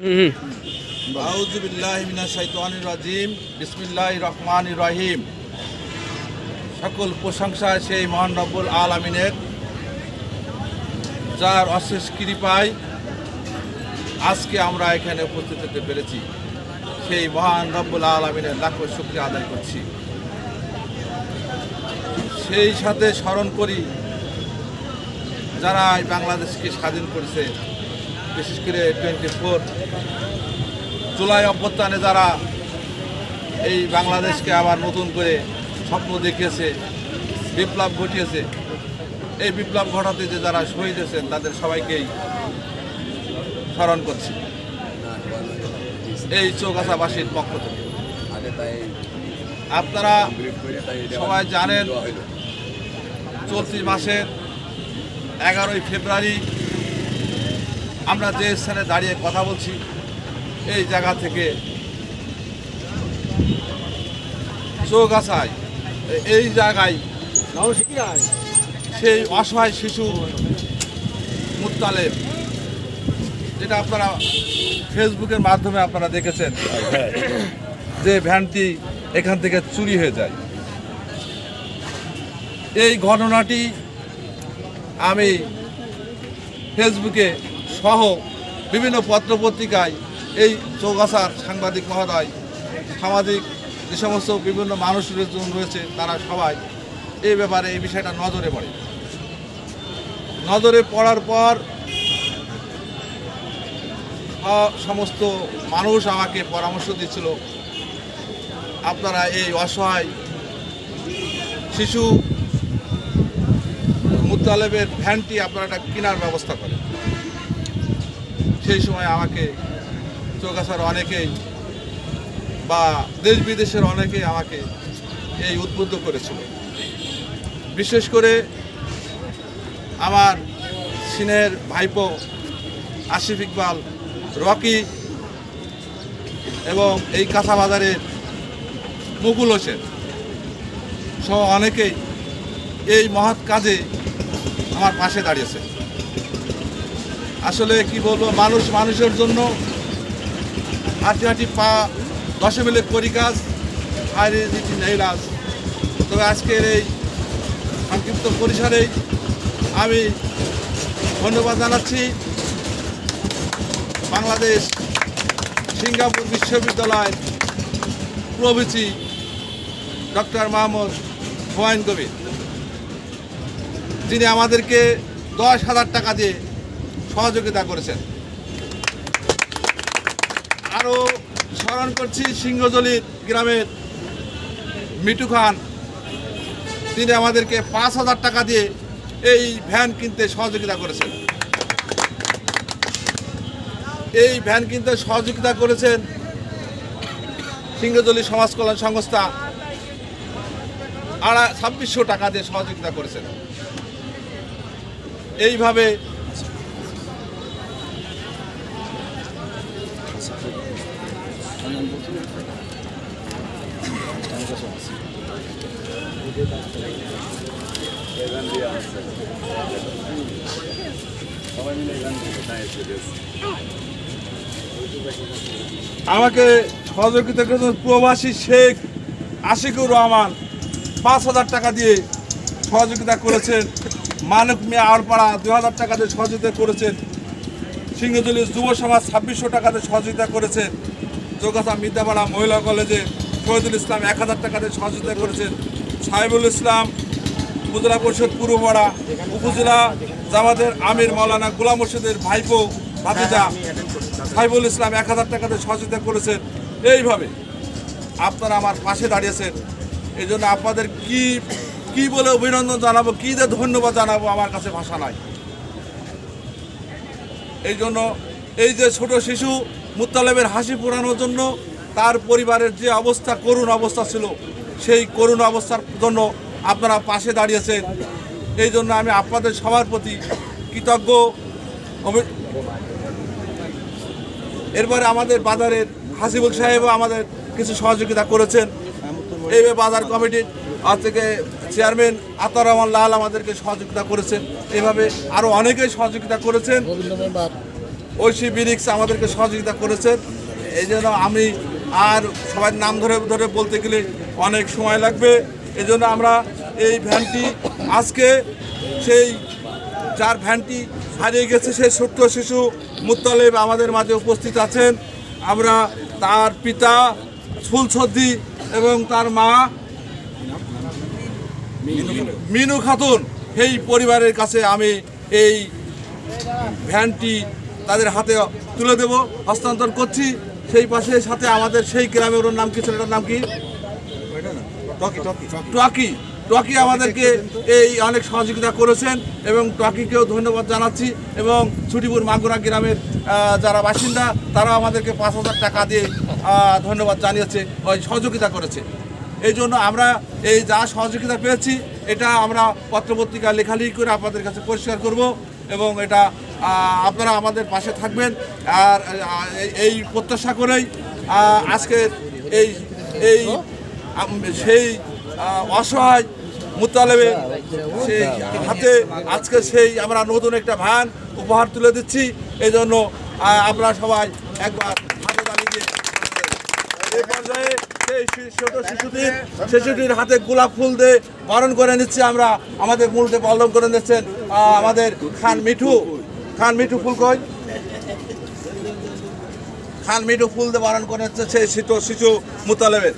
আউযু বিল্লাহি মিনাশ শাইতানির রাজিম। বিসমিল্লাহির রহমানির রহিম। সকল প্রশংসা সেই মহান রব্বুল আলামিনের, যার অশেষ কৃপায় আজকে আমরা এখানে উপস্থিত হতে পেরেছি। সেই মহান রব্বুল আলামিনের লাখো শুকরিয়া আদায় করছি। সেই সাথে স্মরণ করি যারা এই বাংলাদেশকে স্বাধীন করেছে, বিশেষ করে 24 জুলাই অভ্যুত্থানে যারা এই বাংলাদেশকে আবার নতুন করে স্বপ্ন দেখিয়েছে, বিপ্লব ঘটিয়েছে। এই বিপ্লব ঘটাতে যে যারা শহীদ হয়েছেন তাদের সবাইকেই স্মরণ করছি এই চৌগাছাবাসীর পক্ষ থেকে। আপনারা সবাই জানেন, চলতি মাসের 11ই ফেব্রুয়ারি আমরা যে স্থানে দাঁড়িয়ে কথা বলছি, এই জায়গা থেকে চৌগাছায় এই জায়গায় সেই অসহায় শিশু মুত্তালেব, যেটা আপনারা ফেসবুকের মাধ্যমে আপনারা দেখেছেন, যে ভ্যানটি এখান থেকে চুরি হয়ে যায়। এই ঘটনাটি আমি ফেসবুকে সহ বিভিন্ন পত্রপত্রিকায় এই চৌগাছার সাংবাদিক মহোদয়, সামাজিক যে সমস্ত বিভিন্ন মানুষজন রয়েছে, তারা সবাই এই ব্যাপারে এই বিষয়টা নজরে পড়ে। নজরে পড়ার পর সমস্ত মানুষ আমাকে পরামর্শ দিচ্ছিল, আপনারা এই অসহায় শিশু মুত্তালেবের ভ্যানটি আপনারা একটা কেনার ব্যবস্থা করেন। সেই সময় আমাকে চৌগাছার অনেকেই বা দেশ বিদেশের অনেকেই আমাকে এই উদ্বুদ্ধ করেছিল। বিশেষ করে আমার সিনের ভাইপো আসিফ ইকবাল, রকি এবং এই কাঁচা বাজারের মুকুল হোসেন সহ অনেকেই এই মহৎ কাজে আমার পাশে দাঁড়িয়েছে। আসলে কি বলবো, মানুষ মানুষের জন্য হাঁটি হাঁটি পা 10 মিলে করি কাজ, হায়রে দিটি নেই রাজ। তবে আজকের এই সংক্ষিপ্ত পরিসরেই আমি ধন্যবাদ জানাচ্ছি বাংলাদেশ সিঙ্গাপুর বিশ্ববিদ্যালয়ের প্রভৃতি ডক্টর মোহাম্মদ হুমায়ুন কবির, যিনি আমাদেরকে 10,000 টাকা দিয়ে সহযোগিতা করেছেন। আরও স্মরণ করছি সিংহজলির গ্রামের মিটু খান, তিনি আমাদেরকে 5,000 টাকা দিয়ে এই ভ্যান কিনতে সহযোগিতা করেছেন। এই ভ্যান কিনতে সহযোগিতা করেছেন সিংহজলি সমাজ কল্যাণ সংস্থা 2,500 টাকা দিয়ে সহযোগিতা করেছেন। এইভাবে আমাকে সহযোগিতা করেছেন প্রবাসী শেখ আশিকুর রহমান, 5,000 টাকা দিয়ে সহযোগিতা করেছেন। মানক মিয়া আরপাড়া 2,000 টাকা দিয়ে সহযোগিতা করেছেন। সিংহজলি যুব সমাজ 2,600 টাকা দিয়ে সহযোগিতা করেছেন। চৌগাছা মিদ্যাপাড়া মহিলা কলেজে শহীদুল ইসলাম 1,000 টাকা দিয়ে সহযোগিতা করেছেন। সাহেবুল ইসলাম উপজেলা পরিষদ পূর্বপাড়া উপজেলা জামাতের আমির মাওলানা গোলাম মোর্শেদের ভাইপো ভাতিজা সাহেবুল ইসলাম 1,000 টাকা দিয়ে সহযোগিতা করেছেন। এইভাবে আপনারা আমার পাশে দাঁড়িয়েছেন। এই জন্য আপনাদের কি বলে অভিনন্দন জানাবো, কী যে ধন্যবাদ জানাবো, আমার কাছে ভাষা নাই। এই জন্য এই যে ছোট শিশু মুত্তালেবের হাসি ফোটানোর জন্য তার পরিবারের যে অবস্থা, করুণ অবস্থা ছিল, সেই করুণ অবস্থার জন্য আপনারা পাশে দাঁড়িয়েছেন। এই জন্য আমি আপনাদের সবার প্রতি কৃতজ্ঞ। এরপরে আমাদের বাজারের হাসিবুল সাহেবও আমাদের কিছু সহযোগিতা করেছেন। এই বাজার কমিটির থেকে চেয়ারম্যান আতার রহমান লাল আমাদেরকে সহযোগিতা করেছেন। এইভাবে আরও অনেকেই সহযোগিতা করেছেন। ঐশী ব্রিক্স আমাদেরকে সহযোগিতা করেছেন। এই জন্য আমি আর সবার নাম ধরে ধরে বলতে গেলে অনেক সময় লাগবে। এই জন্য আমরা এই ভ্যানটি আজকে সেই যার ভ্যানটি হারিয়ে গেছে সেই ছোট্ট শিশু মুত্তালেব আমাদের মাঝে উপস্থিত আছেন। আমরা তার পিতা ফুলছদ্দি এবং তার মা মিনু খাতুন এই পরিবারের কাছে আমি এই ভ্যানটি তাদের হাতে তুলে দেব, হস্তান্তর করছি। সেই পাশে সাথে আমাদের সেই গ্রামের ওর নাম কি, ছেলেটার নাম কি, টকি। টকি আমাদেরকে এই অনেক সহযোগিতা করেছেন এবং টকিকেও ধন্যবাদ জানাচ্ছি। এবং ছুটিপুর মাগুরা গ্রামের যারা বাসিন্দা তারা আমাদেরকে 5,000 টাকা দিয়ে ধন্যবাদ জানিয়েছে, ওই সহযোগিতা করেছে। এই জন্য আমরা এই যা সহযোগিতা পেয়েছি এটা আমরা পত্রপত্রিকা লেখালেখি করে আপনাদের কাছে পরিষ্কার করব এবং এটা আপনারা আমাদের পাশে থাকবেন। আর এই প্রত্যাশা করেই আজকে এই এই সেই অসহায় মুত্তালেবের সেই হাতে আজকে সেই আমরা নতুন একটা ভ্যান উপহার তুলে দিচ্ছি। এই জন্য আপনারা সবাই একবার হাতে দাঁড়িয়ে দিয়ে এই পর্যায়ে সেই ছোট শিশুটির হাতে গোলাপ ফুল দিয়ে বরণ করে নিচ্ছি আমরা। আমাদের মূলতে বরণ করে নিচ্ছেন আমাদের খান মিঠু ফুল কই, খান মিঠু ফুল দিয়ে বরণ করে নিচ্ছে সেই ছোট শিশু মুত্তালেবের।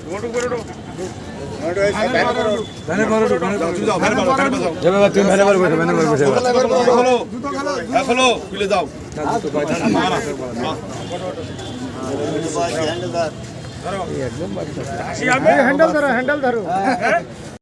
হ্যান্ডেল ধরো